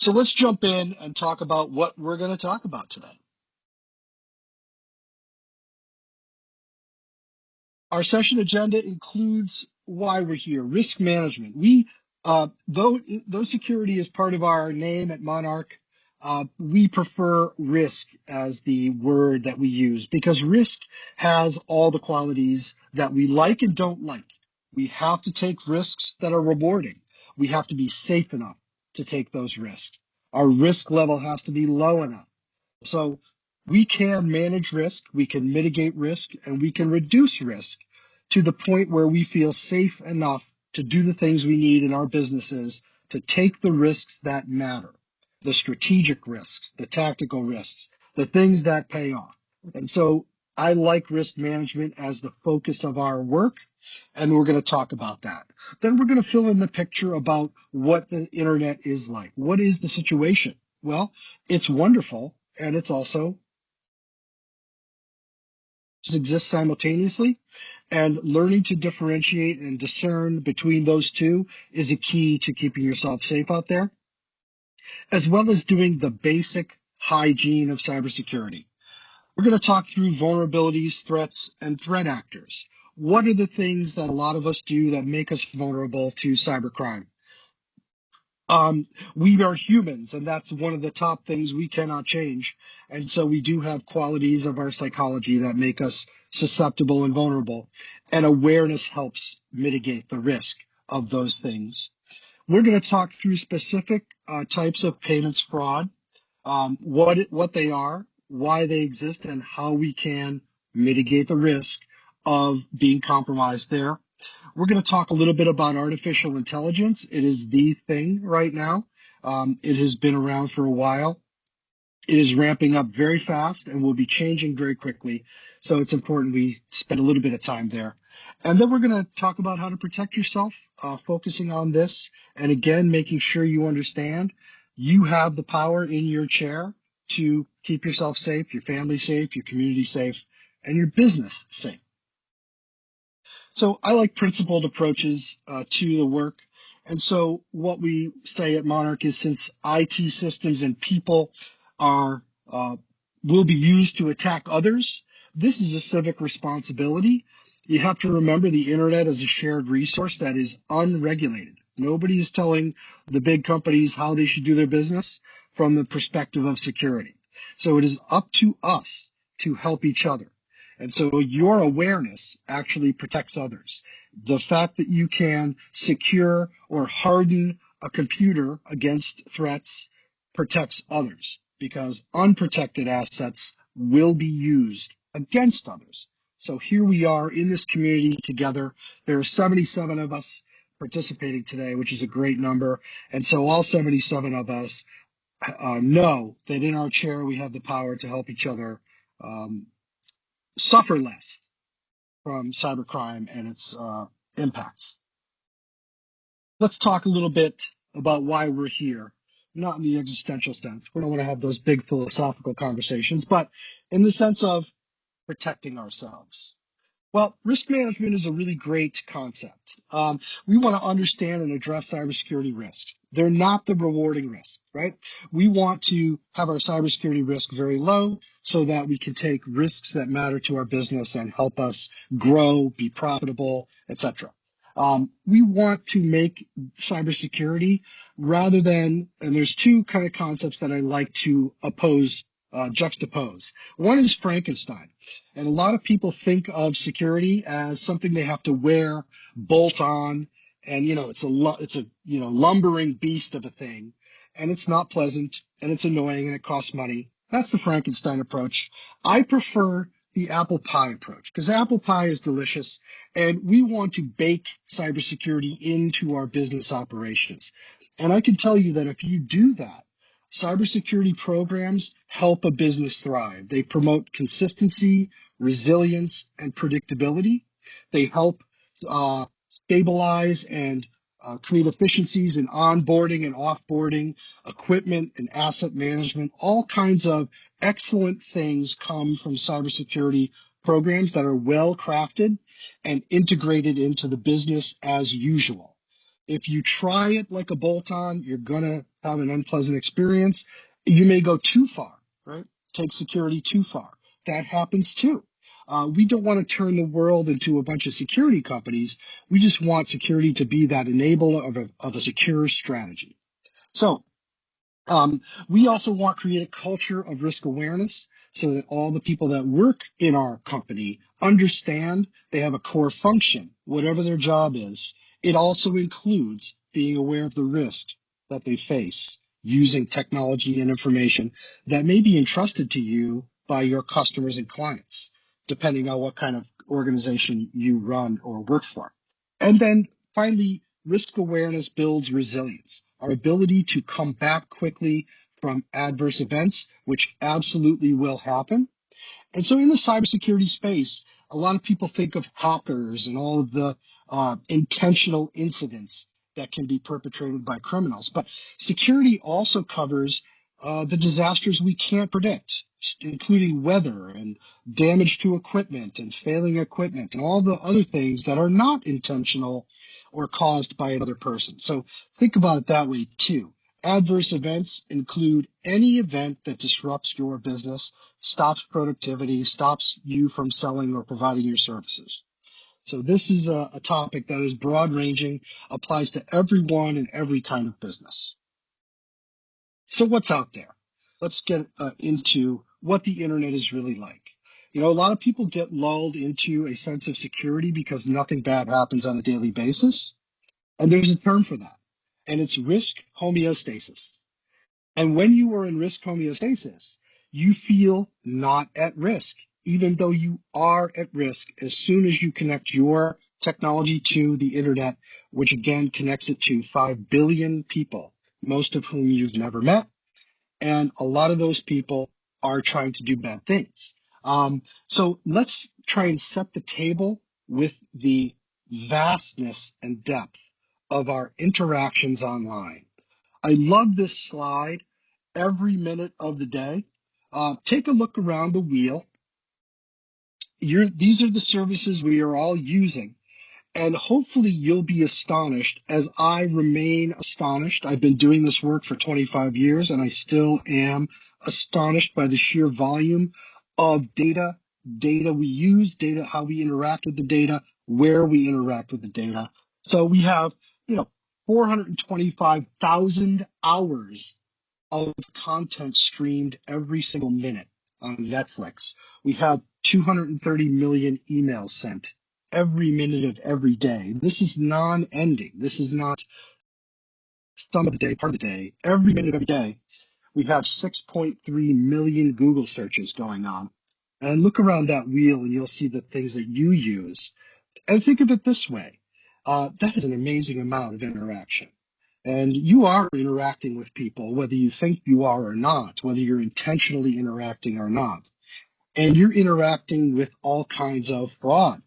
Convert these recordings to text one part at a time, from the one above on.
So let's jump in and talk about what we're going to talk about today. Our session agenda includes why we're here, risk management. Though security is part of our name at Monarch, we prefer risk as the word that we use because risk has all the qualities that we like and don't like. We have to take risks that are rewarding. We have to be safe enough to take those risks. Our risk level has to be low enough. So we can manage risk, we can mitigate risk, and we can reduce risk to the point where we feel safe enough to do the things we need in our businesses to take the risks that matter, the strategic risks, the tactical risks, the things that pay off. And so I like risk management as the focus of our work, and we're going to talk about that. Then we're going to fill in the picture about what the internet is like. What is the situation? Well, it's wonderful, and it's also exists simultaneously, and learning to differentiate and discern between those two is a key to keeping yourself safe out there, as well as doing the basic hygiene of cybersecurity. We're going to talk through vulnerabilities, threats, and threat actors. What are the things that a lot of us do that make us vulnerable to cybercrime? We are humans, and that's one of the top things we cannot change. And so we do have qualities of our psychology that make us susceptible and vulnerable. And awareness helps mitigate the risk of those things. We're going to talk through specific types of payments fraud, what they are, why they exist, and how we can mitigate the risk of being compromised there. We're going to talk a little bit about artificial intelligence. It is the thing right now. It has been around for a while. It is ramping up very fast and will be changing very quickly. So it's important we spend a little bit of time there. And then we're going to talk about how to protect yourself, focusing on this. And again, making sure you understand you have the power in your chair to keep yourself safe, your family safe, your community safe, and your business safe. So I like principled approaches to the work. And so what we say at Monarch is since IT systems and people will be used to attack others, this is a civic responsibility. You have to remember the internet is a shared resource that is unregulated. Nobody is telling the big companies how they should do their business from the perspective of security. So it is up to us to help each other. And so your awareness actually protects others. The fact that you can secure or harden a computer against threats protects others because unprotected assets will be used against others. So here we are in this community together. There are 77 of us participating today, which is a great number. And so all 77 of us know that in our chair we have the power to help each other suffer less from cybercrime and its impacts. Let's talk a little bit about why we're here, not in the existential sense. We don't want to have those big philosophical conversations, but in the sense of protecting ourselves. Well, risk management is a really great concept. We want to understand and address cybersecurity risks. They're not the rewarding risk, right? We want to have our cybersecurity risk very low so that we can take risks that matter to our business and help us grow, be profitable, etc. We want to make cybersecurity rather than, and there's two kind of concepts that I like to juxtapose. One is Frankenstein. And a lot of people think of security as something they have to wear, bolt on, and it's a lumbering beast of a thing, and it's not pleasant, and it's annoying, and it costs money. That's the Frankenstein approach. I prefer the apple pie approach because apple pie is delicious, and we want to bake cybersecurity into our business operations. And I can tell you that if you do that, cybersecurity programs help a business thrive. They promote consistency, resilience, and predictability. They help stabilize and create efficiencies in onboarding and offboarding, equipment and asset management. All kinds of excellent things come from cybersecurity programs that are well crafted and integrated into the business as usual. If you try it like a bolt-on, you're going to have an unpleasant experience. You may go too far, right? Take security too far. That happens too. We don't want to turn the world into a bunch of security companies. We just want security to be that enabler of a secure strategy. So we also want to create a culture of risk awareness so that all the people that work in our company understand they have a core function, whatever their job is. It also includes being aware of the risk that they face using technology and information that may be entrusted to you by your customers and clients, depending on what kind of organization you run or work for. And then finally, risk awareness builds resilience, our ability to come back quickly from adverse events, which absolutely will happen. And so in the cybersecurity space, a lot of people think of hackers and all of the intentional incidents that can be perpetrated by criminals. But security also covers the disasters we can't predict, including weather and damage to equipment and failing equipment and all the other things that are not intentional or caused by another person. So think about it that way too. Adverse events include any event that disrupts your business, stops productivity, stops you from selling or providing your services. So this is a topic that is broad ranging, applies to everyone in every kind of business. So what's out there? Let's get into what the internet is really like. You know, a lot of people get lulled into a sense of security because nothing bad happens on a daily basis. And there's a term for that. And it's risk homeostasis. And when you are in risk homeostasis, you feel not at risk, even though you are at risk as soon as you connect your technology to the internet, which again connects it to 5 billion people, most of whom you've never met. And a lot of those people are trying to do bad things. So let's try and set the table with the vastness and depth of our interactions online. I love this slide every minute of the day. Take a look around the wheel. These are the services we are all using. And hopefully you'll be astonished as I remain astonished. I've been doing this work for 25 years and I still am astonished by the sheer volume of data we use, data, how we interact with the data, where we interact with the data. So we have, 425,000 hours of content streamed every single minute on Netflix. We have 230 million emails sent every minute of every day. This is non-ending. This is not some of the day, part of the day. Every minute of every day, we have 6.3 million Google searches going on. And look around that wheel and you'll see the things that you use. And think of it this way. That is an amazing amount of interaction. And you are interacting with people, whether you think you are or not, whether you're intentionally interacting or not. And you're interacting with all kinds of fraud.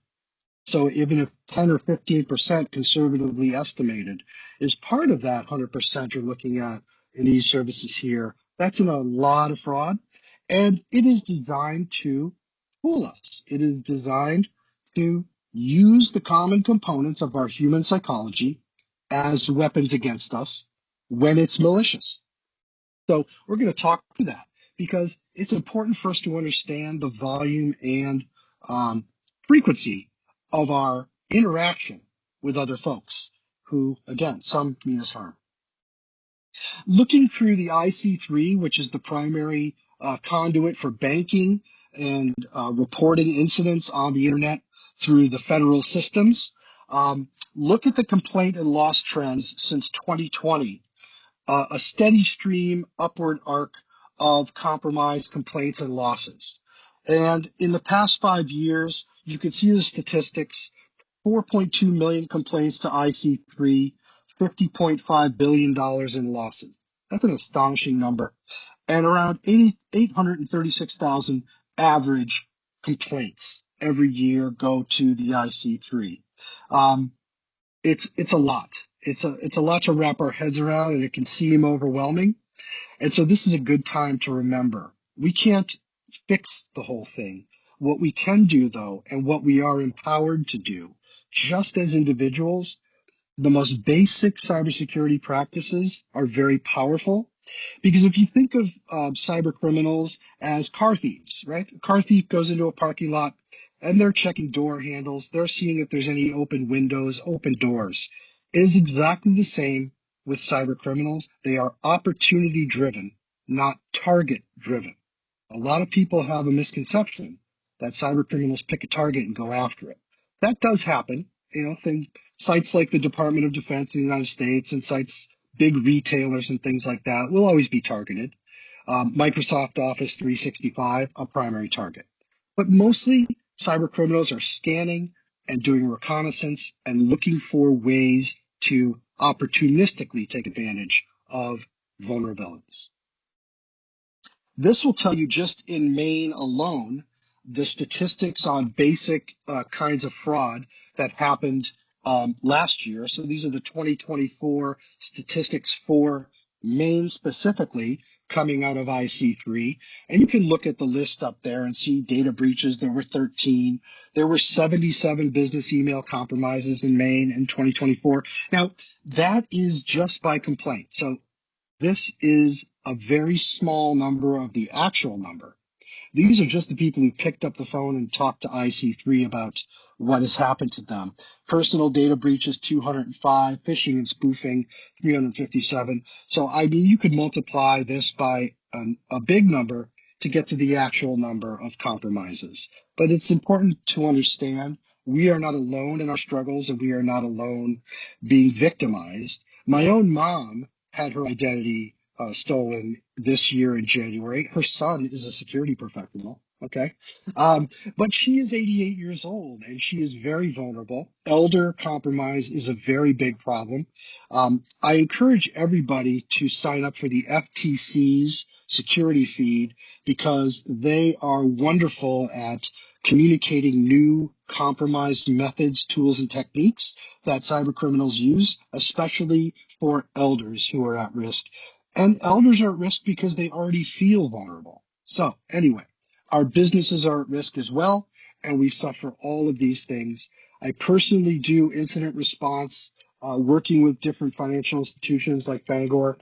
So even if 10 or 15% conservatively estimated is part of that 100% you're looking at in these services here, that's in a lot of fraud. And it is designed to fool us. It is designed to use the common components of our human psychology as weapons against us when it's malicious. So we're going to talk through that because it's important for us to understand the volume and frequency of our interaction with other folks who, again, some mean us harm. Looking through the IC3, which is the primary conduit for banking and reporting incidents on the internet through the federal systems, look at the complaint and loss trends since 2020. A steady stream upward arc of compromised complaints and losses. And in the past 5 years, you can see the statistics, 4.2 million complaints to IC3, $50.5 billion in losses. That's an astonishing number. And around 836,000 average complaints every year go to the IC3. It's a lot. It's a lot to wrap our heads around, and it can seem overwhelming. And so this is a good time to remember. We can't fix the whole thing. What we can do, though, and what we are empowered to do, just as individuals, The most basic cybersecurity practices are very powerful because if you think of cyber criminals as car thieves, right? A car thief goes into a parking lot and they're checking door handles. They're seeing if there's any open windows, open doors. It is exactly the same with cyber criminals. They are opportunity driven, not target driven. A lot of people have a misconception that cyber criminals pick a target and go after it. That does happen. Sites like the Department of Defense in the United States and sites, big retailers and things like that will always be targeted. Microsoft Office 365, a primary target. But mostly cyber criminals are scanning and doing reconnaissance and looking for ways to opportunistically take advantage of vulnerabilities. This will tell you just in Maine alone, the statistics on basic kinds of fraud that happened last year. So these are the 2024 statistics for Maine specifically coming out of IC3. And you can look at the list up there and see data breaches. There were 13. There were 77 business email compromises in Maine in 2024. Now, that is just by complaint. So this is a very small number of the actual number. These are just the people who picked up the phone and talked to IC3 about what has happened to them. Personal data breaches, 205, phishing and spoofing, 357. So, I mean, you could multiply this by a big number to get to the actual number of compromises. But it's important to understand we are not alone in our struggles and we are not alone being victimized. My own mom had her identity stolen this year in January. Her son is a security professional. Okay. But she is 88 years old and she is very vulnerable. Elder compromise is a very big problem. I encourage everybody to sign up for the FTC's security feed because they are wonderful at communicating new compromised methods, tools, and techniques that cyber criminals use, especially for elders who are at risk. And elders are at risk because they already feel vulnerable. So anyway, our businesses are at risk as well, and we suffer all of these things. I personally do incident response, working with different financial institutions like Bangor.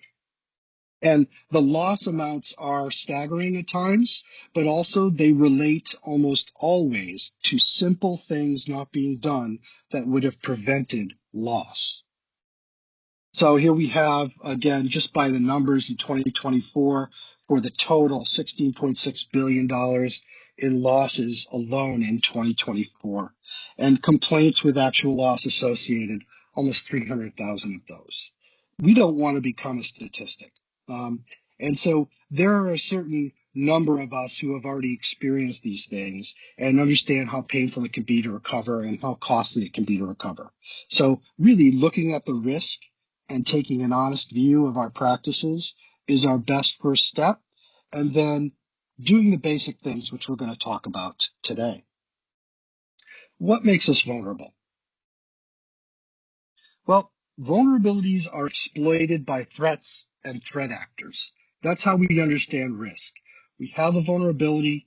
And the loss amounts are staggering at times, but also they relate almost always to simple things not being done that would have prevented loss. So here we have, again, just by the numbers in 2024, for the total $16.6 billion in losses alone in 2024. And complaints with actual loss associated, almost 300,000 of those. We don't want to become a statistic. And so there are a certain number of us who have already experienced these things and understand how painful it can be to recover and how costly it can be to recover. So really looking at the risk and taking an honest view of our practices is our best first step. And then doing the basic things, which we're going to talk about today. What makes us vulnerable? Well, vulnerabilities are exploited by threats and threat actors. That's how we understand risk. We have a vulnerability.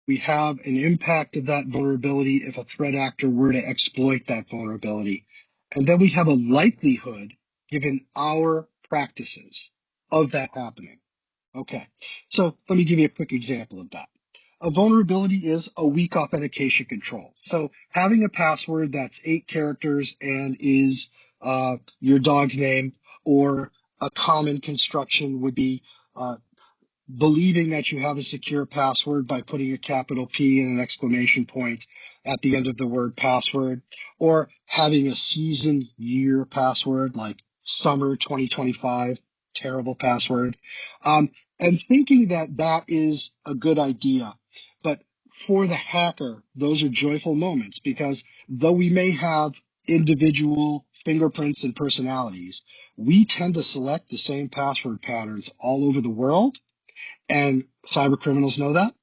We have an impact of that vulnerability if a threat actor were to exploit that vulnerability. And then we have a likelihood, given our practices, of that happening. Okay, so let me give you a quick example of that. A vulnerability is a weak authentication control. So having a password that's 8 characters and is your dog's name, or a common construction would be believing that you have a secure password by putting a capital P and an exclamation point at the end of the word password, or having a season year password like summer 2025, terrible password, and thinking that that is a good idea. But for the hacker, those are joyful moments because though we may have individual fingerprints and personalities, we tend to select the same password patterns all over the world. And cyber criminals know that.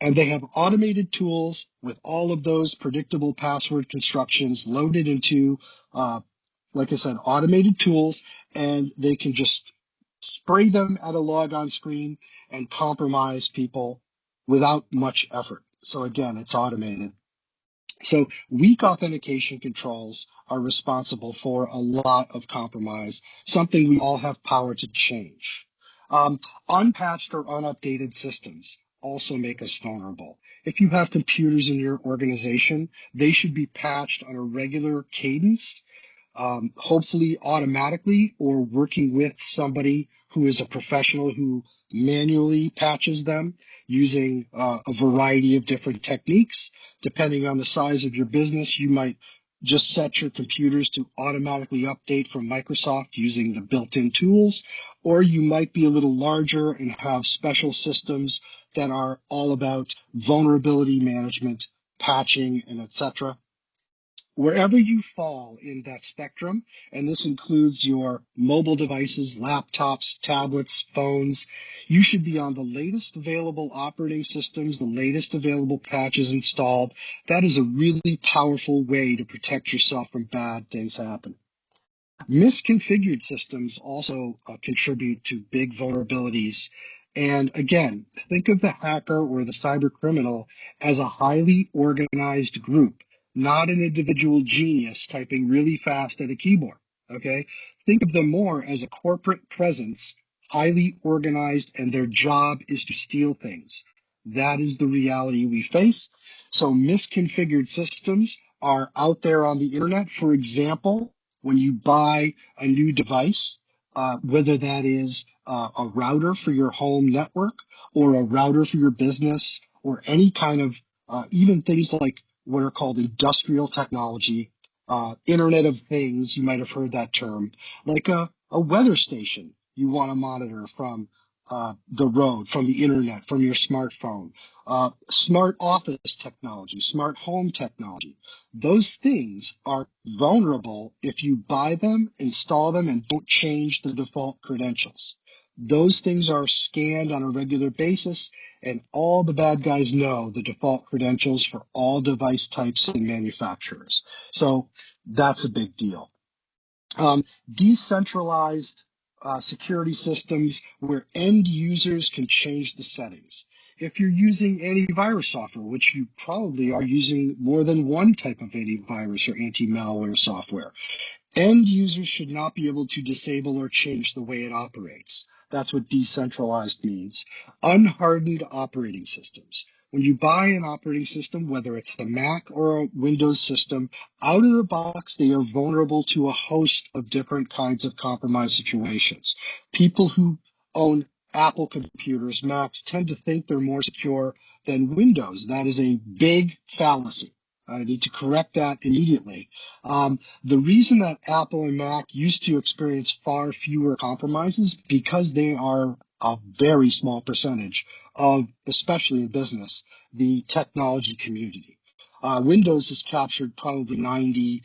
And they have automated tools with all of those predictable password constructions loaded into, like I said, automated tools. And they can just spray them at a logon screen and compromise people without much effort. So again, it's automated. So weak authentication controls are responsible for a lot of compromise, something we all have power to change. Um, Unpatched or unupdated systems also make us vulnerable. If you have computers in your organization, they should be patched on a regular cadence, hopefully automatically, or working with somebody who is a professional who manually patches them using a variety of different techniques. Depending on the size of your business, you might just set your computers to automatically update from Microsoft using the built-in tools, or you might be a little larger and have special systems that are all about vulnerability management, patching, and etc. Wherever you fall in that spectrum, and this includes your mobile devices, laptops, tablets, phones, you should be on the latest available operating systems, the latest available patches installed. That is a really powerful way to protect yourself from bad things happening. Misconfigured systems also contribute to big vulnerabilities. And again, think of the hacker or the cyber criminal as a highly organized group, not an individual genius typing really fast at a keyboard. Okay? Think of them more as a corporate presence, highly organized, and their job is to steal things. That is the reality we face. So misconfigured systems are out there on the internet. For example, when you buy a new device, whether that is a router for your home network or a router for your business or any kind of even things like what are called industrial technology, Internet of Things, you might have heard that term, like a weather station you want to monitor from the road, from the internet, from your smartphone, smart office technology, smart home technology. Those things are vulnerable if you buy them, install them, and don't change the default credentials. Those things are scanned on a regular basis, and all the bad guys know the default credentials for all device types and manufacturers. So that's a big deal. Decentralized security systems where end users can change the settings. If you're using antivirus software, which you probably are using more than one type of antivirus or anti-malware software, end users should not be able to disable or change the way it operates. That's what decentralized means. Unhardened operating systems. When you buy an operating system, whether it's the Mac or a Windows system, out of the box, they are vulnerable to a host of different kinds of compromise situations. People who own Apple computers, Macs, tend to think they're more secure than Windows. That is a big fallacy. I need to correct that immediately. The reason that Apple and Mac used to experience far fewer compromises because they are a very small percentage of, especially in business, the technology community. Windows has captured probably 96%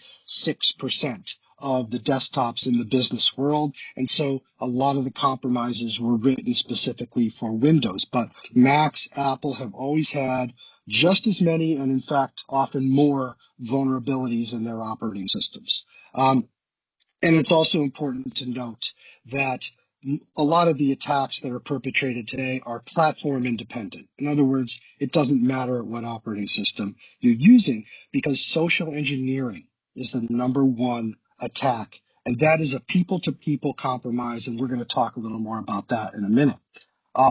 of the desktops in the business world, and so a lot of the compromises were written specifically for Windows. But Macs, Apple have always had just as many, and in fact, often more vulnerabilities in their operating systems. And it's also important to note that a lot of the attacks that are perpetrated today are platform independent. In other words, it doesn't matter what operating system you're using because social engineering is the number one attack. And that is a people-to-people compromise, and we're going to talk a little more about that in a minute.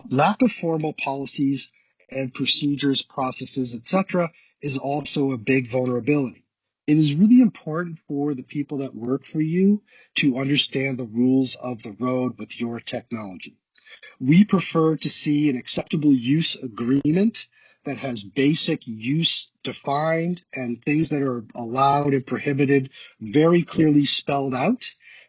Lack of formal policies and procedures, processes, etc., is also a big vulnerability. It is really important for the people that work for you to understand the rules of the road with your technology. We prefer to see an acceptable use agreement that has basic use defined and things that are allowed and prohibited very clearly spelled out.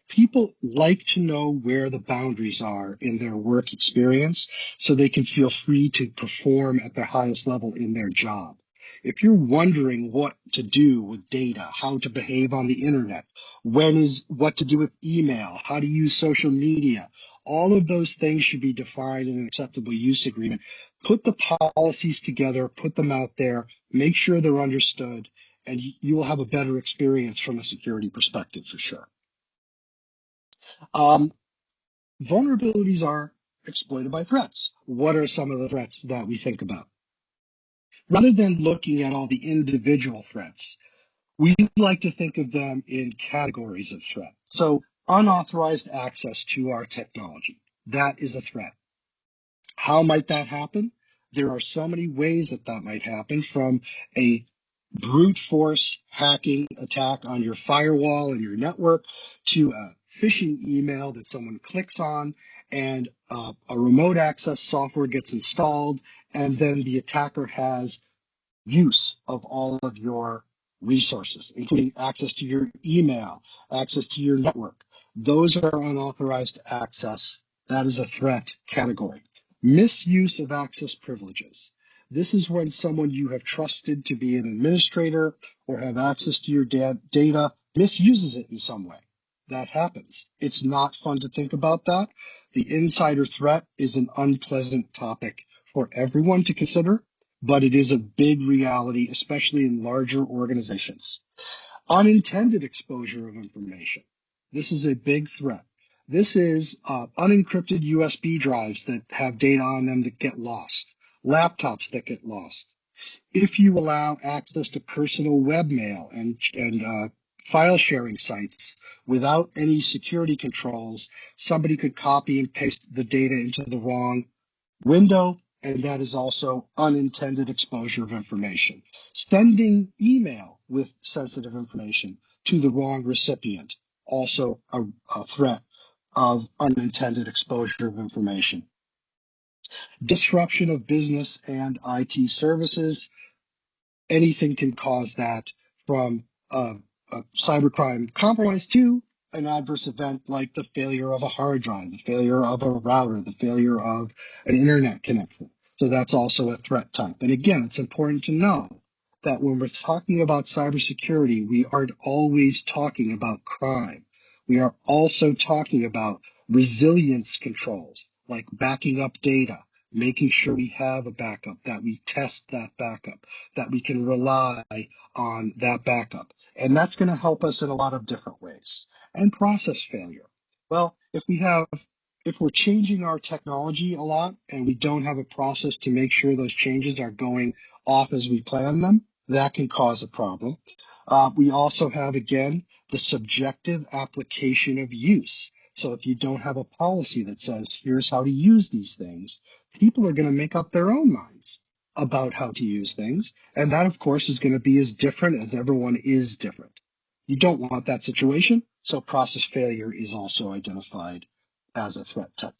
People like to know where the boundaries are in their work experience so they can feel free to perform at their highest level in their job. If you're wondering what to do with data, how to behave on the internet, what to do with email, how to use social media, all of those things should be defined in an acceptable use agreement. Put the policies together, put them out there, make sure they're understood, and you will have a better experience from a security perspective for sure. Vulnerabilities are exploited by threats. What are some of the threats that we think about? Rather than looking at all the individual threats, we like to think of them in categories of threat. So unauthorized access to our technology, that is a threat. How might that happen? There are so many ways that that might happen, from a brute force hacking attack on your firewall and your network to a phishing email that someone clicks on and a remote access software gets installed, and then the attacker has use of all of your resources, including access to your email, access to your network. Those are unauthorized access. That is a threat category. Misuse of access privileges. This is when someone you have trusted to be an administrator or have access to your data misuses it in some way. That happens. It's not fun to think about that. The insider threat is an unpleasant topic for everyone to consider, but it is a big reality, especially in larger organizations. Unintended exposure of information. This is a big threat. This is unencrypted USB drives that have data on them that get lost, laptops that get lost. If you allow access to personal webmail and file sharing sites without any security controls, somebody could copy and paste the data into the wrong window, and that is also unintended exposure of information. Sending email with sensitive information to the wrong recipient, also a threat of unintended exposure of information. Disruption of business and IT services. Anything can cause that, from a cybercrime compromise to an adverse event like the failure of a hard drive, the failure of a router, the failure of an internet connection. So that's also a threat type. And again, it's important to know that when we're talking about cybersecurity, we aren't always talking about crime. We are also talking about resilience controls, like backing up data, making sure we have a backup, that we test that backup, that we can rely on that backup. And that's going to help us in a lot of different ways. And process failure. Well, if we're changing our technology a lot and we don't have a process to make sure those changes are going off as we plan them, that can cause a problem. We also have, again, the subjective application of use. So if you don't have a policy that says, here's how to use these things, people are going to make up their own minds about how to use things. And that, of course, is going to be as different as everyone is different. You don't want that situation. So process failure is also identified as a threat type.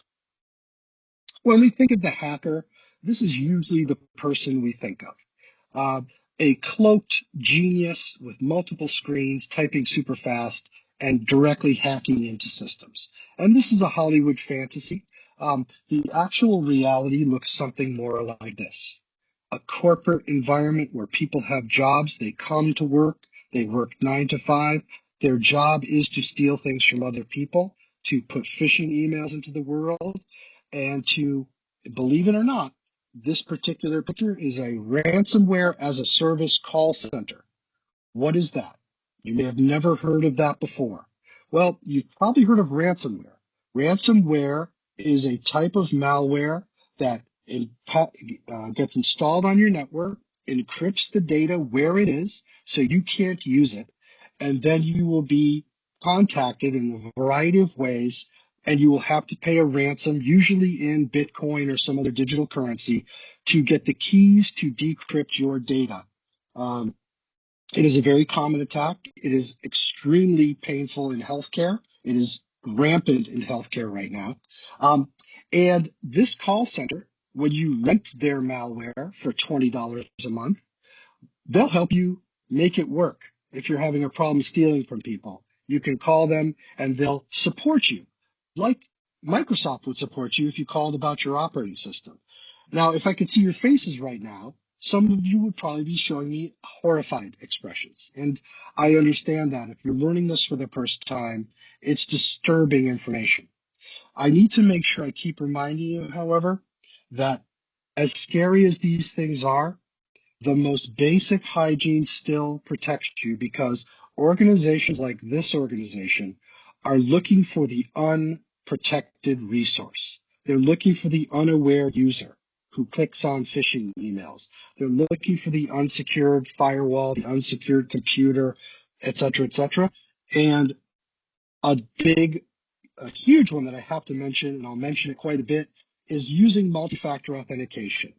When we think of the hacker, this is usually the person we think of. A cloaked genius with multiple screens, typing super fast, and directly hacking into systems. And this is a Hollywood fantasy. The actual reality looks something more like this. A corporate environment where people have jobs, they come to work, they work 9 to 5. Their job is to steal things from other people, to put phishing emails into the world, and to, believe it or not, this particular picture is a ransomware as a service call center. What is that? You may have never heard of that before. Well, you've probably heard of ransomware. Ransomware is a type of malware that gets installed on your network, encrypts the data where it is so you can't use it, and then you will be contacted in a variety of ways, and you will have to pay a ransom, usually in Bitcoin or some other digital currency, to get the keys to decrypt your data. It is a very common attack. It is extremely painful in healthcare. It is rampant in healthcare right now. And this call center, when you rent their malware for $20 a month, they'll help you make it work. If you're having a problem stealing from people, you can call them and they'll support you, like Microsoft would support you if you called about your operating system. Now, if I could see your faces right now, some of you would probably be showing me horrified expressions. And I understand that. If you're learning this for the first time, it's disturbing information. I need to make sure I keep reminding you, however, that as scary as these things are, the most basic hygiene still protects you, because organizations like this organization are looking for the unprotected resource. They're looking for the unaware user. who clicks on phishing emails. They're looking for the unsecured firewall, the unsecured computer, et cetera, et cetera. And a huge one that I have to mention, and I'll mention it quite a bit, is using multi-factor authentication.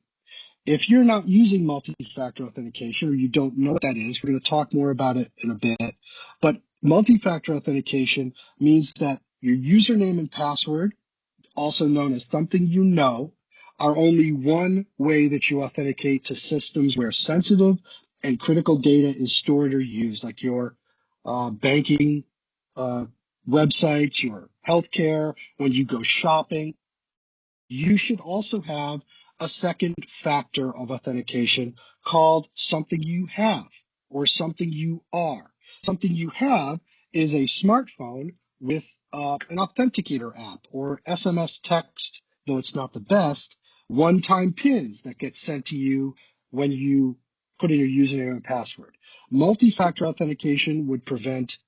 If you're not using multi-factor authentication or you don't know what that is, we're going to talk more about it in a bit. But multi-factor authentication means that your username and password, also known as something you know, are only one way that you authenticate to systems where sensitive and critical data is stored or used, like your banking websites, your healthcare, when you go shopping. You should also have a second factor of authentication called something you have or something you are. Something you have is a smartphone with an authenticator app or SMS text, though it's not the best, one-time pins that get sent to you when you put in your username and password. Multi-factor authentication would prevent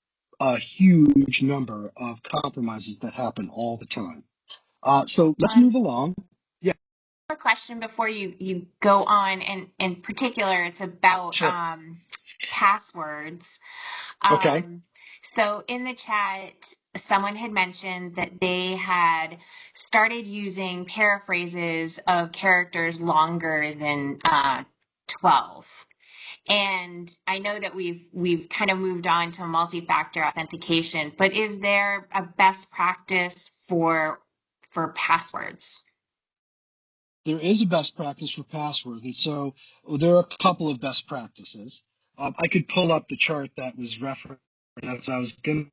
a huge number of compromises that happen all the time. So let's move along. Yeah. A question before you go on, and in particular, it's about Sure. passwords. Okay. So in the chat, someone had mentioned that they had started using paraphrases of characters longer than 12. And I know that we've kind of moved on to multi-factor authentication, but is there a best practice for passwords? There is a best practice for passwords, and so there are a couple of best practices. I could pull up the chart that was referenced as I was going to.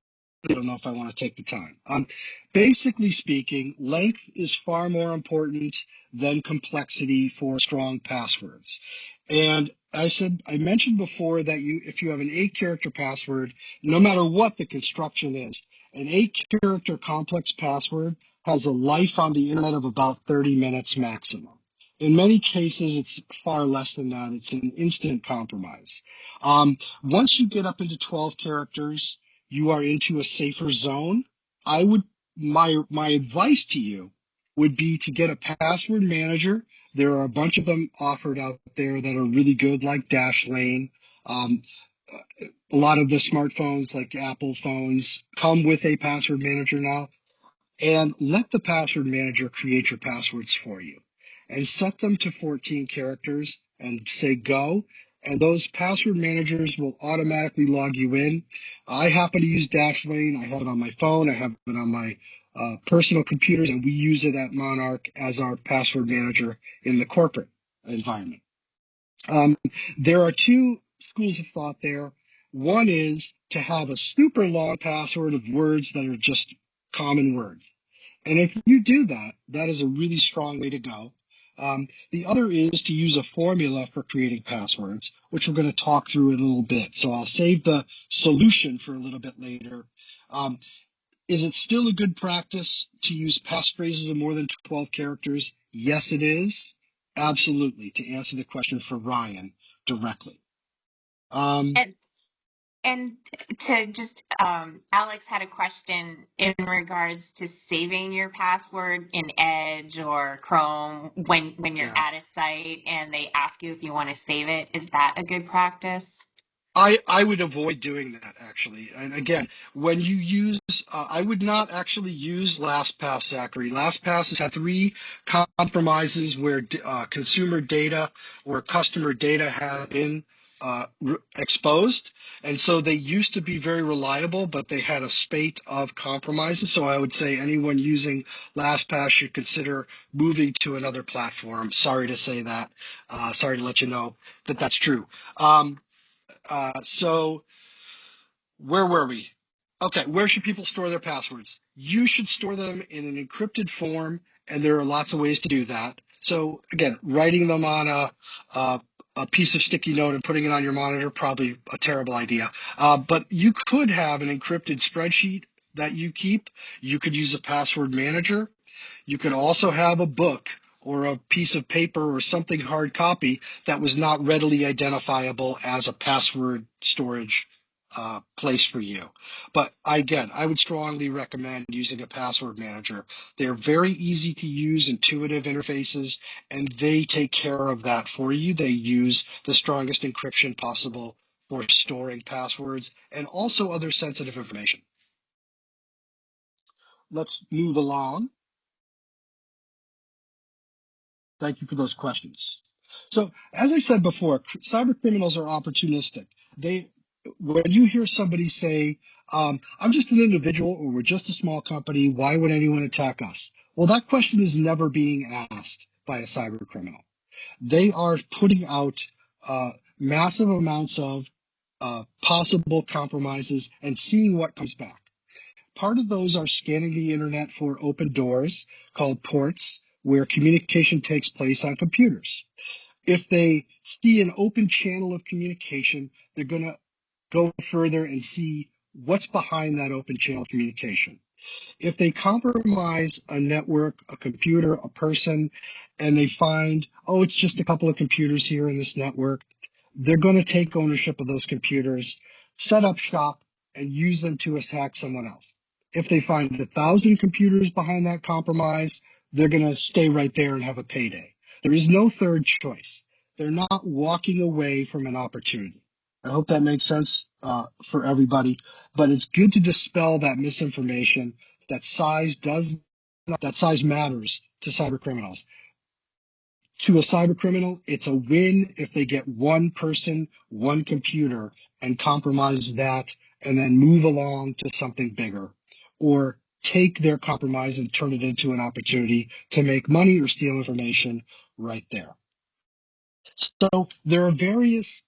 I don't know if I want to take the time. Basically speaking, length is far more important than complexity for strong passwords. And I mentioned before that if you have an 8-character password, no matter what the construction is, an 8-character complex password has a life on the internet of about 30 minutes maximum. In many cases, it's far less than that. It's an instant compromise. Once you get up into 12 characters, you are into a safer zone. My advice to you would be to get a password manager. There are a bunch of them offered out there that are really good, like Dashlane. A lot of the smartphones, like Apple phones, come with a password manager now. And let the password manager create your passwords for you. And set them to 14 characters and say go. And those password managers will automatically log you in. I happen to use Dashlane. I have it on my phone. I have it on my personal computers, and we use it at Monarch as our password manager in the corporate environment. There are two schools of thought there. One is to have a super long password of words that are just common words. And if you do that, that is a really strong way to go. The other is to use a formula for creating passwords, which we're going to talk through in a little bit. So I'll save the solution for a little bit later. Is it still a good practice to use passphrases of more than 12 characters? Yes, it is. Absolutely, to answer the question for Ryan directly. And to just, Alex had a question in regards to saving your password in Edge or Chrome when you're at a site and they ask you if you want to save it. Is that a good practice? I would avoid doing that, actually. And again, when you use, I would not actually use LastPass, Zachary. LastPass has had 3 compromises where consumer data or customer data has been exposed. And so they used to be very reliable, but they had a spate of compromises. So I would say anyone using LastPass should consider moving to another platform. Sorry to say that. Sorry to let you know that that's true. So where were we? Okay, where should people store their passwords? You should store them in an encrypted form, and there are lots of ways to do that. So again, writing them on a piece of sticky note and putting it on your monitor, probably a terrible idea. But you could have an encrypted spreadsheet that you keep. You could use a password manager. You could also have a book or a piece of paper or something hard copy that was not readily identifiable as a password storage place for you. But again, I would strongly recommend using a password manager. They're very easy to use, intuitive interfaces, and they take care of that for you. They use the strongest encryption possible for storing passwords and also other sensitive information. Let's move along. Thank you for those questions. So, as I said before, cyber criminals are opportunistic. When you hear somebody say, I'm just an individual or we're just a small company, why would anyone attack us? Well, that question is never being asked by a cyber criminal. They are putting out massive amounts of possible compromises and seeing what comes back. Part of those are scanning the internet for open doors called ports where communication takes place on computers. If they see an open channel of communication, they're going to go further and see what's behind that open channel of communication. If they compromise a network, a computer, a person, and they find, oh, it's just a couple of computers here in this network, they're going to take ownership of those computers, set up shop, and use them to attack someone else. If they find 1,000 computers behind that compromise, they're going to stay right there and have a payday. There is no third choice. They're not walking away from an opportunity. I hope that makes sense for everybody, but it's good to dispel that misinformation that size matters to cyber criminals. To a cyber criminal, it's a win if they get one person, one computer, and compromise that and then move along to something bigger, or take their compromise and turn it into an opportunity to make money or steal information right there. So there are various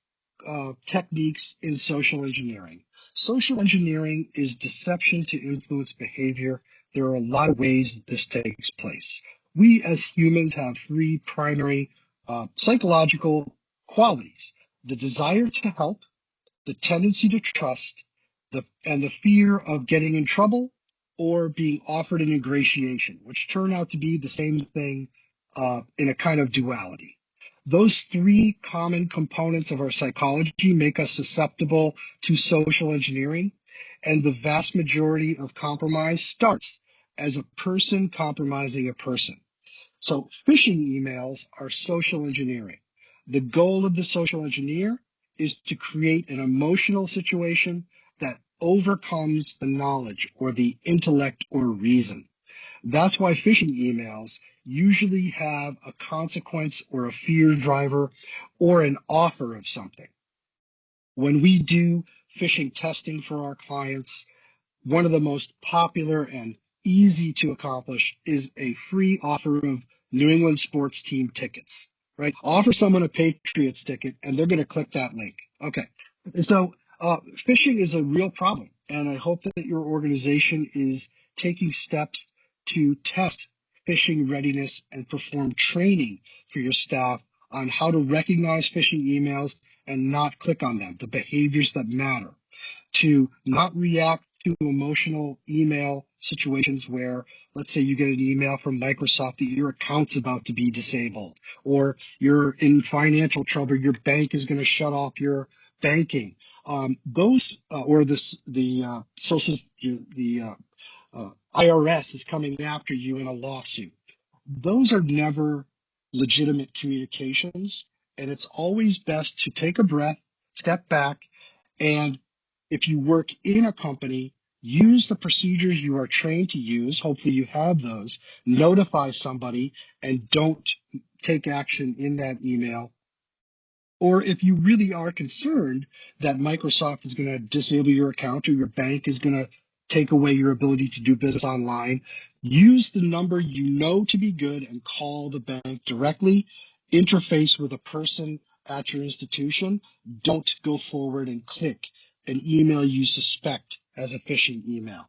techniques in social engineering. Social engineering is deception to influence behavior. There are a lot of ways that this takes place. We as humans have three primary psychological qualities: the desire to help, the tendency to trust, and the fear of getting in trouble or being offered an ingratiation, which turn out to be the same thing in a kind of duality. Those three common components of our psychology make us susceptible to social engineering, and the vast majority of compromise starts as a person compromising a person. So phishing emails are social engineering. The goal of the social engineer is to create an emotional situation that overcomes the knowledge or the intellect or reason. That's why phishing emails usually have a consequence or a fear driver or an offer of something. When we do phishing testing for our clients, one of the most popular and easy to accomplish is a free offer of New England sports team tickets, right? Offer someone a Patriots ticket and they're going to click that link. Okay. So phishing is a real problem, and I hope that your organization is taking steps to test phishing readiness and perform training for your staff on how to recognize phishing emails and not click on them, the behaviors that matter, to not react to emotional email situations where, let's say, you get an email from Microsoft that your account's about to be disabled, or you're in financial trouble, your bank is going to shut off your banking. IRS is coming after you in a lawsuit. Those are never legitimate communications, and it's always best to take a breath, step back, and if you work in a company, use the procedures you are trained to use. Hopefully you have those. Notify somebody and don't take action in that email. Or if you really are concerned that Microsoft is going to disable your account or your bank is going to take away your ability to do business online, use the number you know to be good and call the bank directly. Interface with a person at your institution. Don't go forward and click an email you suspect as a phishing email.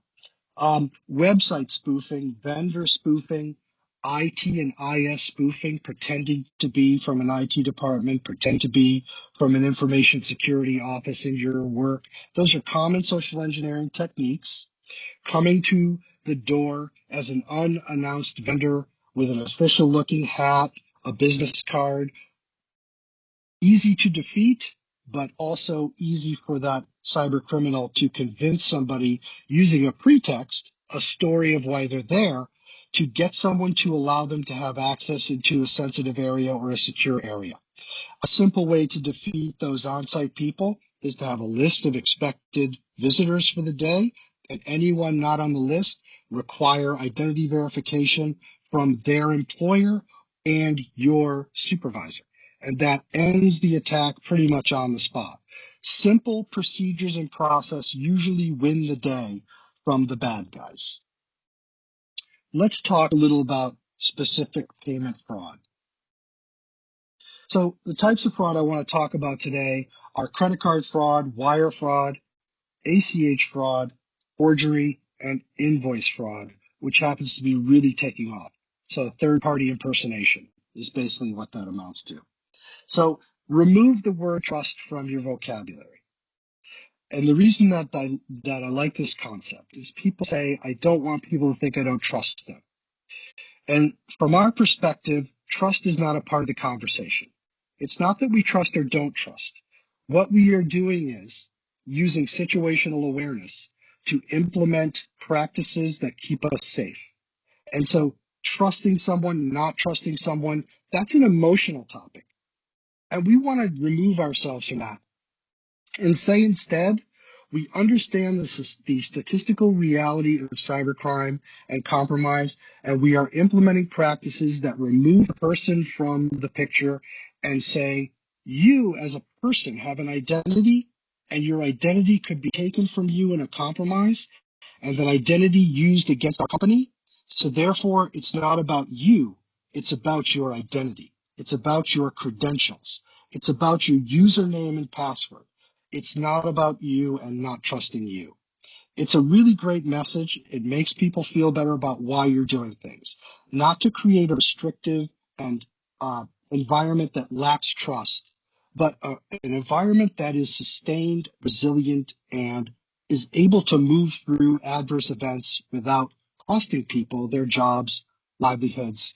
Website spoofing, vendor spoofing, IT and IS spoofing, pretending to be from an IT department, pretend to be from an information security office in your work. Those are common social engineering techniques. Coming to the door as an unannounced vendor with an official looking hat, a business card. Easy to defeat, but also easy for that cyber criminal to convince somebody using a pretext, a story of why they're there, to get someone to allow them to have access into a sensitive area or a secure area. A simple way to defeat those on-site people is to have a list of expected visitors for the day, and anyone not on the list require identity verification from their employer and your supervisor. And that ends the attack pretty much on the spot. Simple procedures and process usually win the day from the bad guys. Let's talk a little about specific payment fraud. So the types of fraud I want to talk about today are credit card fraud, wire fraud, ACH fraud, forgery, and invoice fraud, which happens to be really taking off. So third-party impersonation is basically what that amounts to. So remove the word trust from your vocabulary. And the reason that I like this concept is people say, I don't want people to think I don't trust them. And from our perspective, trust is not a part of the conversation. It's not that we trust or don't trust. What we are doing is using situational awareness to implement practices that keep us safe. And so trusting someone, not trusting someone, that's an emotional topic. And we want to remove ourselves from that and say instead, we understand the statistical reality of cybercrime and compromise, and we are implementing practices that remove the person from the picture and say, you as a person have an identity, and your identity could be taken from you in a compromise, and that identity used against our company. So therefore, it's not about you. It's about your identity. It's about your credentials. It's about your username and password. It's not about you and not trusting you. It's a really great message. It makes people feel better about why you're doing things. Not to create a restrictive and environment that lacks trust, but an environment that is sustained, resilient, and is able to move through adverse events without costing people their jobs, livelihoods,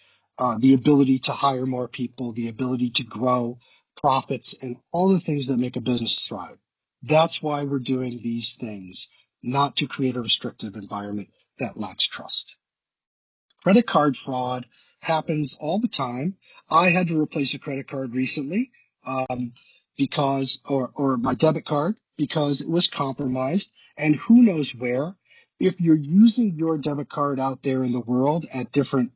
the ability to hire more people, the ability to grow profits, and all the things that make a business thrive. That's why we're doing these things, not to create a restrictive environment that lacks trust. Credit card fraud happens all the time. I had to replace a credit card recently or my debit card because it was compromised, and who knows where. If you're using your debit card out there in the world at different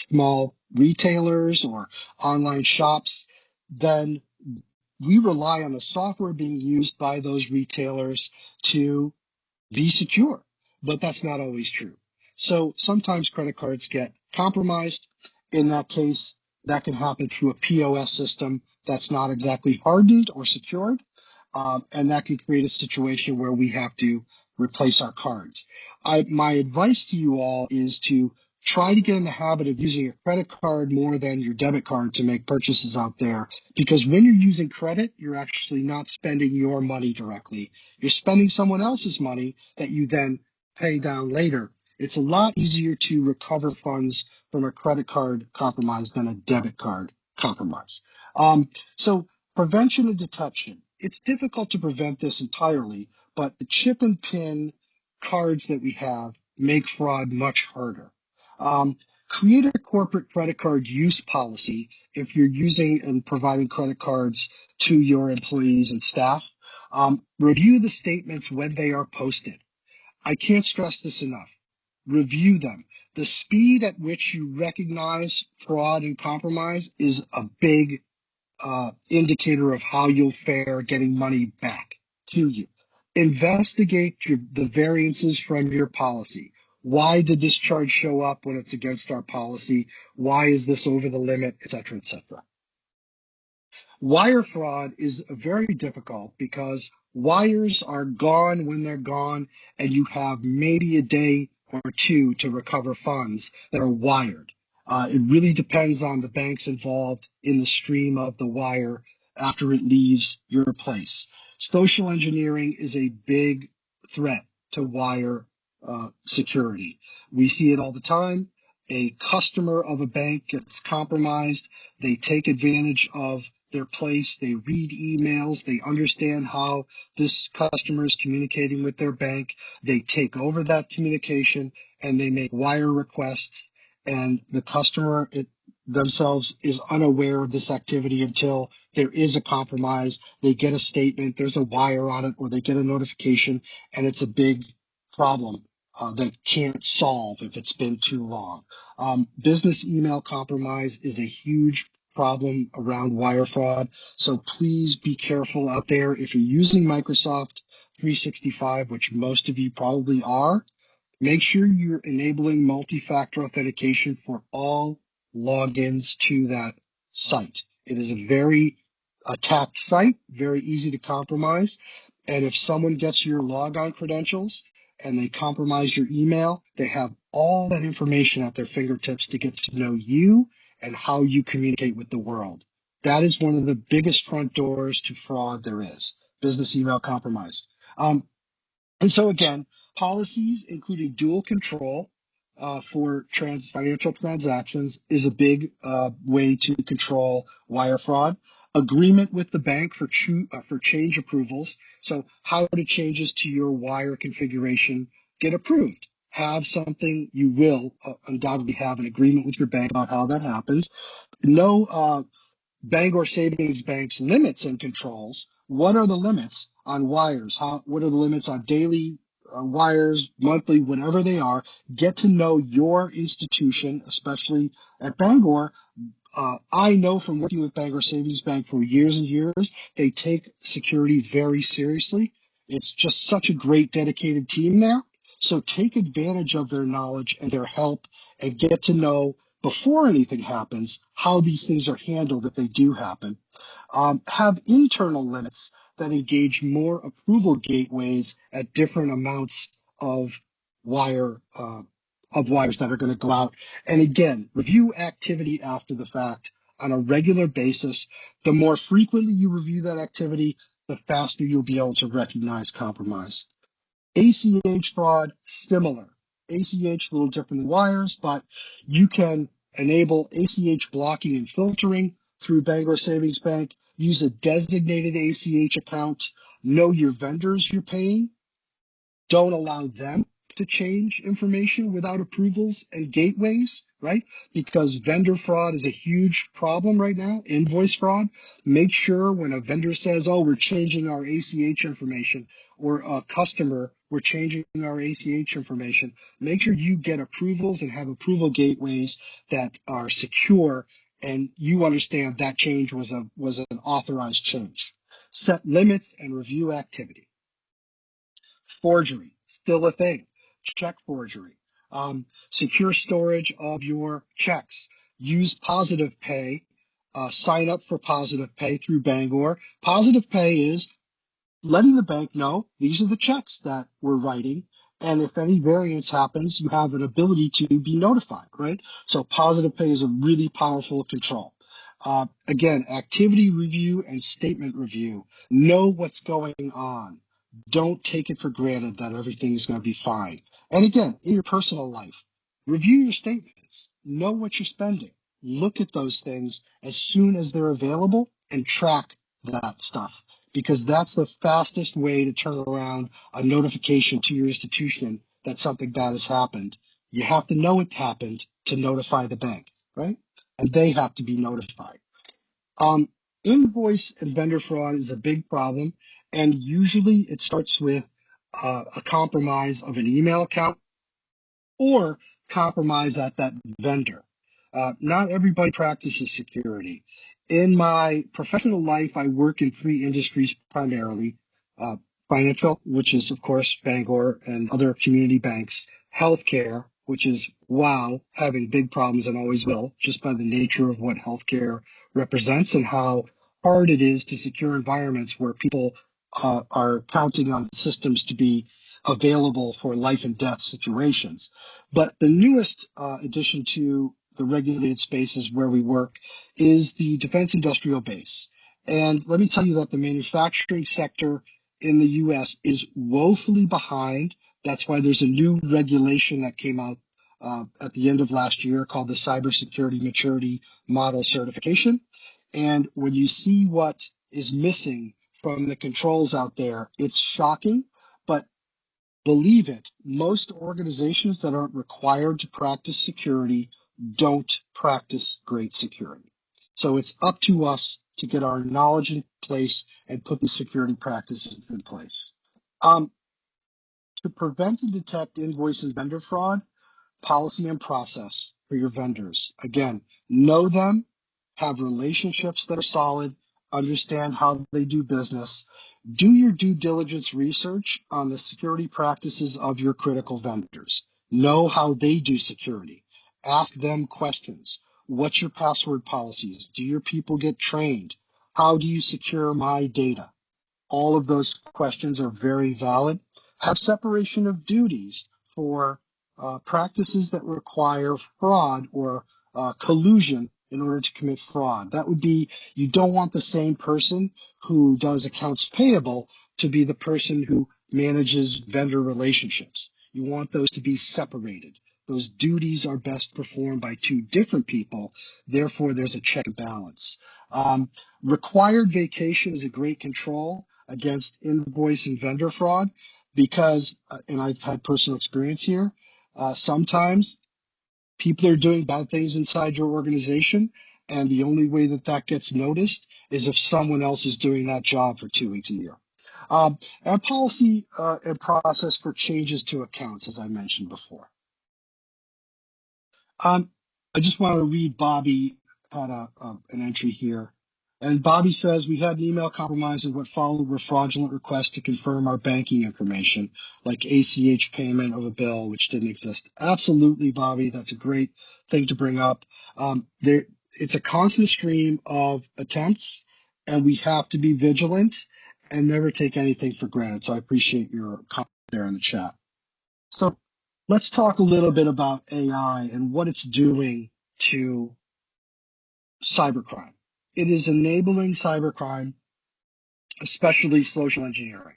small retailers or online shops, then we rely on the software being used by those retailers to be secure, but that's not always true. So sometimes credit cards get compromised. In that case, that can happen through a POS system that's not exactly hardened or secured, and that can create a situation where we have to replace our cards. My advice to you all is to try to get in the habit of using a credit card more than your debit card to make purchases out there, because when you're using credit, you're actually not spending your money directly. You're spending someone else's money that you then pay down later. It's a lot easier to recover funds from a credit card compromise than a debit card compromise. So prevention and detection. It's difficult to prevent this entirely, but the chip and pin cards that we have make fraud much harder. Create a corporate credit card use policy if you're using and providing credit cards to your employees and staff. Review the statements when they are posted. I can't stress this enough. Review them. The speed at which you recognize fraud and compromise is a big indicator of how you'll fare getting money back to you. Investigate the variances from your policy. Why did this charge show up when it's against our policy? Why is this over the limit, et cetera, et cetera. Wire fraud is very difficult because wires are gone when they're gone, and you have maybe a day or two to recover funds that are wired. It really depends on the banks involved in the stream of the wire after it leaves your place. Social engineering is a big threat to wire security. We see it all the time. A customer of a bank gets compromised. They take advantage of their place. They read emails. They understand how this customer is communicating with their bank. They take over that communication and they make wire requests. And the customer themselves is unaware of this activity until there is a compromise. They get a statement, there's a wire on it, or they get a notification, and it's a big problem that can't solve if it's been too long. Business email compromise is a huge problem around wire fraud. So please be careful out there. If you're using Microsoft 365, which most of you probably are, make sure you're enabling multi-factor authentication for all logins to that site. It is a very attacked site, very easy to compromise. And if someone gets your logon credentials and they compromise your email, they have all that information at their fingertips to get to know you and how you communicate with the world. That is one of the biggest front doors to fraud there is, business email compromise. And so again, policies including dual control for financial transactions is a big way to control wire fraud. Agreement with the bank for change approvals. So how do changes to your wire configuration get approved? Have something, you will undoubtedly have an agreement with your bank about how that happens. No Bangor Savings Bank's limits and controls. What are the limits on wires? What are the limits on daily wires, monthly, whatever they are? Get to know your institution, especially at Bangor. I know from working with Bangor Savings Bank for years and years, they take security very seriously. It's just such a great dedicated team there. So take advantage of their knowledge and their help and get to know before anything happens how these things are handled if they do happen. Have internal limits that engage more approval gateways at different amounts of wires that are going to go out. And again, review activity after the fact on a regular basis. The more frequently you review that activity, the faster you'll be able to recognize compromise. ACH fraud, similar. ACH, a little different than wires, but you can enable ACH blocking and filtering through Bangor Savings Bank. Use a designated ACH account. Know your vendors you're paying. Don't allow them to change information without approvals and gateways, right? Because vendor fraud is a huge problem right now, invoice fraud. Make sure when a vendor says, oh, we're changing our ACH information, or a customer, we're changing our ACH information, make sure you get approvals and have approval gateways that are secure and you understand that change was an authorized change. Set limits and review activity. Forgery, still a thing. Check forgery. Secure storage of your checks. Use Positive Pay. Sign up for Positive Pay through Bangor. Positive Pay is letting the bank know these are the checks that we're writing. And if any variance happens, you have an ability to be notified, right? So Positive Pay is a really powerful control. Again, activity review and statement review. Know what's going on. Don't take it for granted that everything's going to be fine. And again, in your personal life, review your statements. Know what you're spending. Look at those things as soon as they're available and track that stuff, because that's the fastest way to turn around a notification to your institution that something bad has happened. You have to know it happened to notify the bank, right? And they have to be notified. Invoice and vendor fraud is a big problem, and usually it starts with a compromise of an email account or compromise at that vendor. Not everybody practices security. In my professional life, I work in three industries primarily: financial, which is, of course, Bangor and other community banks; healthcare, which is, wow, having big problems and always will, just by the nature of what healthcare represents and how hard it is to secure environments where people are counting on systems to be available for life and death situations. But the newest addition to the regulated spaces where we work is the defense industrial base. And let me tell you that the manufacturing sector in the U.S. is woefully behind. That's why there's a new regulation that came out at the end of last year called the Cybersecurity Maturity Model Certification. And when you see what is missing from the controls out there, it's shocking, but believe it, most organizations that aren't required to practice security don't practice great security. So it's up to us to get our knowledge in place and put the security practices in place. To prevent and detect invoice and vendor fraud, policy and process for your vendors. Again, know them, have relationships that are solid, understand how they do business. Do your due diligence research on the security practices of your critical vendors. Know how they do security. Ask them questions. What's your password policies? Do your people get trained? How do you secure my data? All of those questions are very valid. Have separation of duties for practices that require fraud or collusion in order to commit fraud. That would be, you don't want the same person who does accounts payable to be the person who manages vendor relationships. You want those to be separated. Those duties are best performed by two different people. Therefore, there's a check and balance. Required vacation is a great control against invoice and vendor fraud because, and I've had personal experience here, sometimes people are doing bad things inside your organization, and the only way that that gets noticed is if someone else is doing that job for 2 weeks a year. And policy and process for changes to accounts, as I mentioned before. I just want to read Bobby had an entry here. And Bobby says, we had an email compromise and what followed were fraudulent requests to confirm our banking information, like ACH payment of a bill, which didn't exist. Absolutely, Bobby. That's a great thing to bring up. It's a constant stream of attempts, and we have to be vigilant and never take anything for granted. So I appreciate your comment there in the chat. So let's talk a little bit about AI and what it's doing to cybercrime. It is enabling cybercrime, especially social engineering.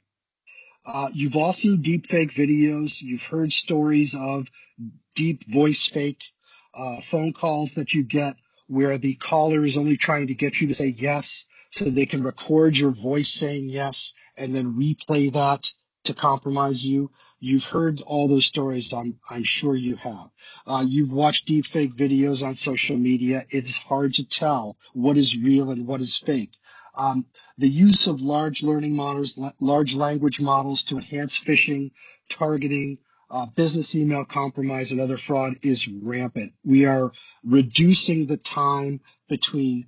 You've all seen deepfake videos. You've heard stories of deep voice fake phone calls that you get where the caller is only trying to get you to say yes so they can record your voice saying yes and then replay that to compromise you. You've heard all those stories. I'm sure you have. You've watched deepfake videos on social media. It's hard to tell what is real and what is fake. The use of large learning models, large language models to enhance phishing, targeting, business email compromise, and other fraud is rampant. We are reducing the time between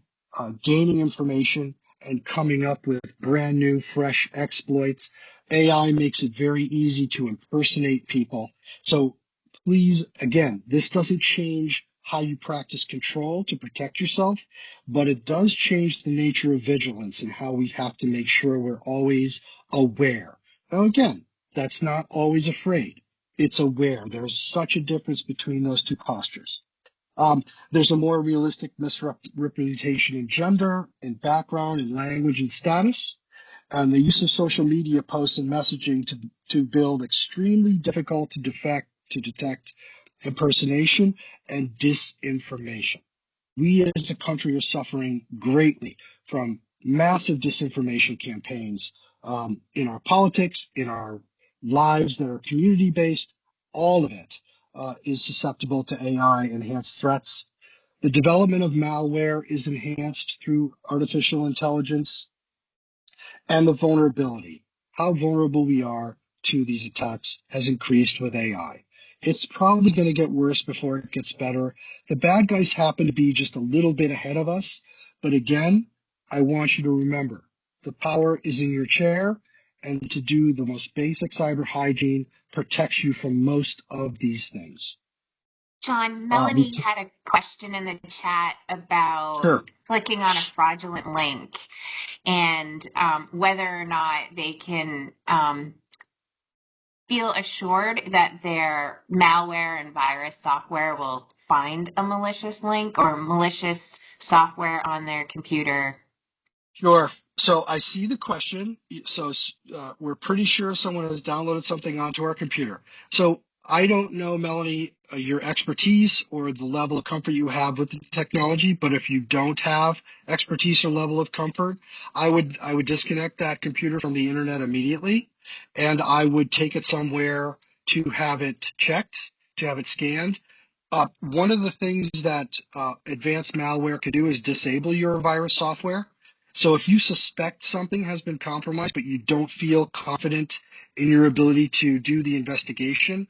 gaining information and coming up with brand new, fresh exploits. AI makes it very easy to impersonate people. So please, again, this doesn't change how you practice control to protect yourself, but it does change the nature of vigilance and how we have to make sure we're always aware. Now, again, that's not always afraid. It's aware. There's such a difference between those two postures. There's a more realistic misrepresentation in gender, in background, in language, and status. And the use of social media posts and messaging to build extremely difficult to detect impersonation and disinformation. We as a country are suffering greatly from massive disinformation campaigns in our politics, in our lives that are community-based. All of it is susceptible to AI enhanced threats. The development of malware is enhanced through artificial intelligence, and the vulnerability. How vulnerable we are to these attacks has increased with AI. It's probably going to get worse before it gets better. The bad guys happen to be just a little bit ahead of us. But again, I want you to remember, the power is in your chair, and to do the most basic cyber hygiene protects you from most of these things. John, Melanie had a question in the chat about clicking on a fraudulent link and whether or not they can feel assured that their malware and virus software will find a malicious link or malicious software on their computer. Sure. So I see the question. So we're pretty sure someone has downloaded something onto our computer. So I don't know, Melanie, your expertise or the level of comfort you have with the technology, but if you don't have expertise or level of comfort, I would disconnect that computer from the internet immediately, and I would take it somewhere to have it checked, to have it scanned. One of the things that advanced malware can do is disable your virus software. So if you suspect something has been compromised, but you don't feel confident in your ability to do the investigation,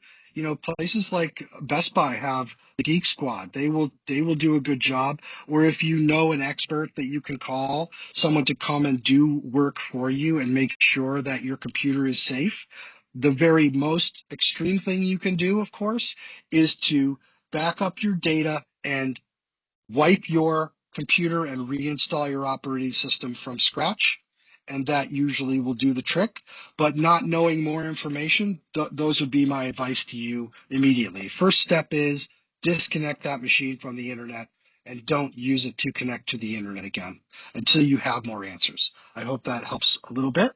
places like Best Buy have the Geek Squad. They will do a good job. Or if you know an expert that you can call, someone to come and do work for you and make sure that your computer is safe. The very most extreme thing you can do, of course, is to back up your data and wipe your computer and reinstall your operating system from scratch. And that usually will do the trick. But not knowing more information, those would be my advice to you immediately. First step is disconnect that machine from the internet and don't use it to connect to the internet again until you have more answers. I hope that helps a little bit.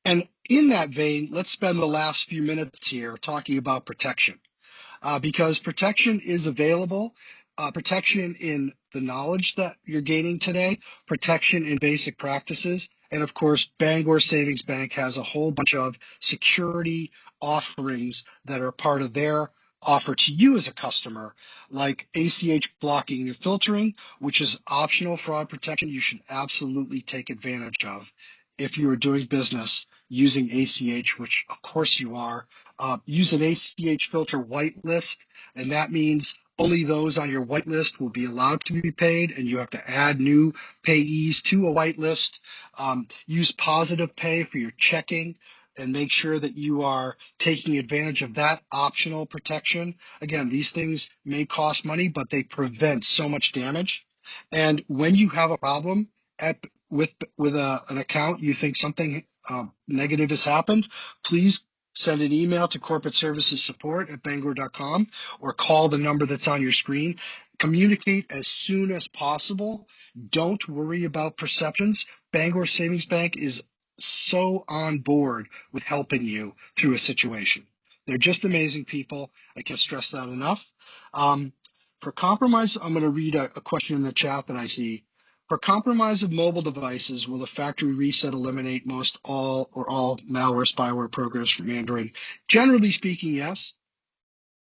And in that vein, let's spend the last few minutes here talking about protection. Because protection is available, protection in the knowledge that you're gaining today, protection in basic practices, and of course, Bangor Savings Bank has a whole bunch of security offerings that are part of their offer to you as a customer, like ACH blocking and filtering, which is optional fraud protection you should absolutely take advantage of if you are doing business using ACH, which of course you are. Use an ACH filter whitelist, and that means only those on your whitelist will be allowed to be paid, and you have to add new payees to a whitelist. Use positive pay for your checking and make sure that you are taking advantage of that optional protection. Again, these things may cost money, but they prevent so much damage. And when you have a problem with an account, you think something negative has happened, please send an email to corporate services support at bangor.com or call the number that's on your screen. Communicate as soon as possible. Don't worry about perceptions. Bangor Savings Bank is so on board with helping you through a situation. They're just amazing people. I can't stress that enough. For compromise, I'm going to read a question in the chat that I see. For compromise of mobile devices, will a factory reset eliminate most all malware spyware programs from Android? Generally speaking, yes.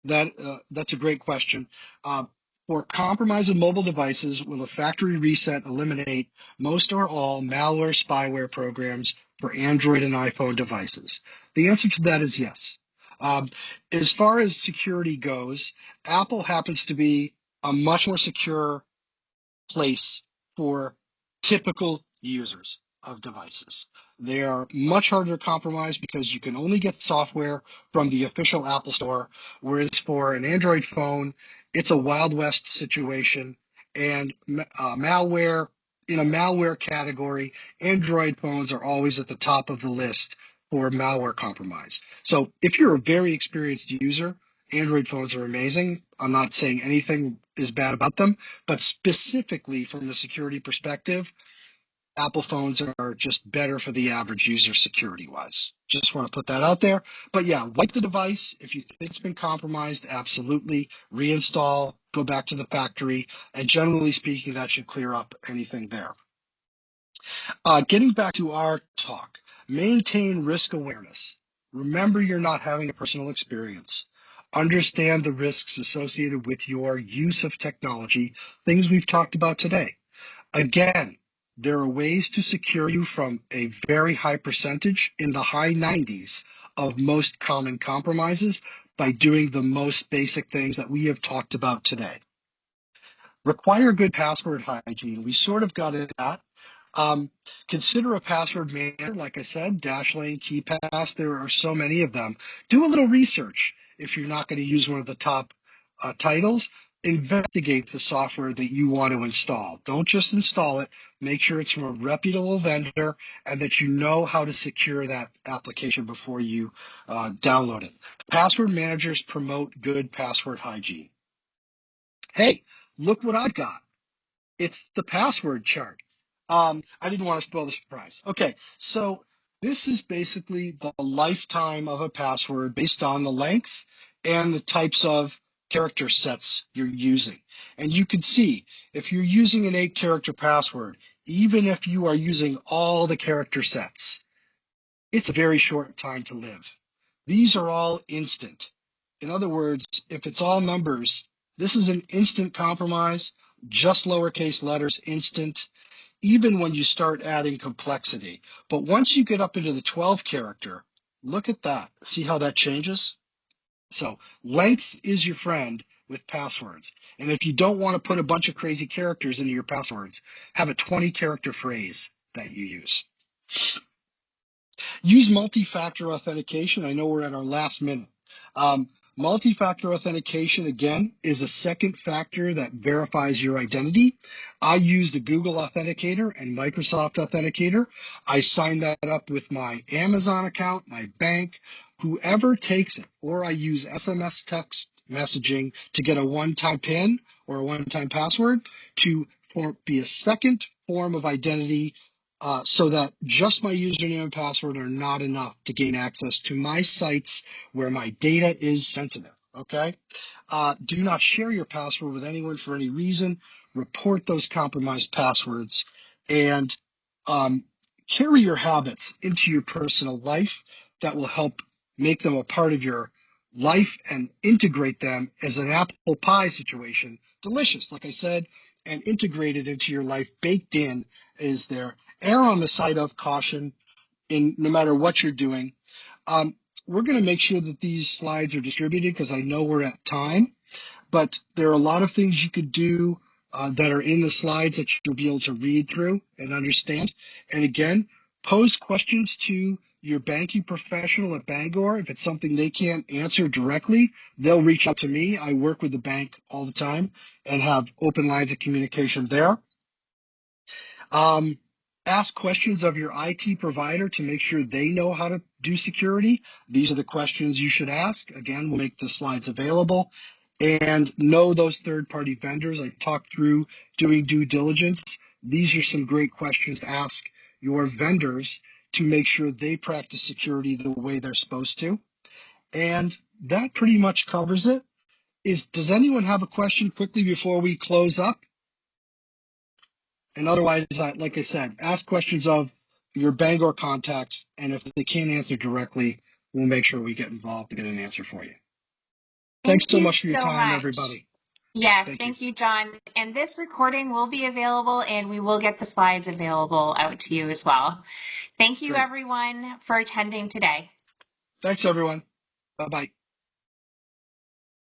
That's a great question. For compromise of mobile devices, will a factory reset eliminate most or all malware spyware programs for Android and iPhone devices? The answer to that is yes. As far as security goes, Apple happens to be a much more secure place for typical users of devices. They are much harder to compromise because you can only get software from the official Apple Store, whereas for an Android phone, it's a Wild West situation. And malware, in a malware category, Android phones are always at the top of the list for malware compromise. So if you're a very experienced user, Android phones are amazing. I'm not saying anything is bad about them, but specifically from the security perspective, Apple phones are just better for the average user security-wise. Just want to put that out there. But yeah, wipe the device. If you think it's been compromised, absolutely. Reinstall, go back to the factory, and generally speaking, that should clear up anything there. Getting back to our talk, maintain risk awareness. Remember you're not having a personal experience. Understand the risks associated with your use of technology, things we've talked about today. Again, there are ways to secure you from a very high percentage in the high 90s of most common compromises by doing the most basic things that we have talked about today. Require good password hygiene. We sort of got into that. Consider a password manager, like I said, Dashlane, KeePass. There are so many of them. Do a little research if you're not going to use one of the top titles. Investigate the software that you want to install. Don't just install it. Make sure it's from a reputable vendor and that you know how to secure that application before you download it. Password managers promote good password hygiene. Hey, look what I've got. It's the password chart. I didn't want to spoil the surprise. Okay, so This is basically the lifetime of a password based on the length and the types of character sets you're using. And you can see if you're using an 8-character password, even if you are using all the character sets, it's a very short time to live. These are all instant. In other words, if it's all numbers, this is an instant compromise, just lowercase letters, instant, even when you start adding complexity. But once you get up into the 12 character, look at that. See how that changes? So length is your friend with passwords. And if you don't want to put a bunch of crazy characters into your passwords, have a 20 character phrase that you use. Use multi-factor authentication. I know we're at our last minute. Multi-factor authentication, again, is a second factor that verifies your identity. I use the Google Authenticator and Microsoft Authenticator. I sign that up with my Amazon account, my bank, whoever takes it, or I use SMS text messaging to get a one-time PIN or a one-time password to be a second form of identity so that just my username and password are not enough to gain access to my sites where my data is sensitive, okay? Do not share your password with anyone for any reason. Report those compromised passwords and carry your habits into your personal life that will help make them a part of your life and integrate them as an apple pie situation. Delicious, like I said, and integrated into your life, baked in is there. Err on the side of caution in no matter what you're doing. We're going to make sure that these slides are distributed because I know we're at time, but there are a lot of things you could do that are in the slides that you'll be able to read through and understand. And again, pose questions to your banking professional at Bangor. If it's something they can't answer directly, they'll reach out to me. I work with the bank all the time and have open lines of communication there. Ask questions of your IT provider to make sure they know how to do security. These are the questions you should ask. Again, we'll make the slides available. And know those third-party vendors. I talked through doing due diligence. These are some great questions to ask your vendors to make sure they practice security the way they're supposed to. And that pretty much covers it. Does anyone have a question quickly before we close up? And otherwise, like I said, ask questions of your Bangor contacts, and if they can't answer directly, we'll make sure we get involved to get an answer for you. Thanks Thank so you much for your so time, much. everybody. Yes, Thank you. thank you, John. And this recording will be available, and we will get the slides available out to you as well. Thank you, Great. everyone, for attending today. Thanks, everyone. Bye-bye.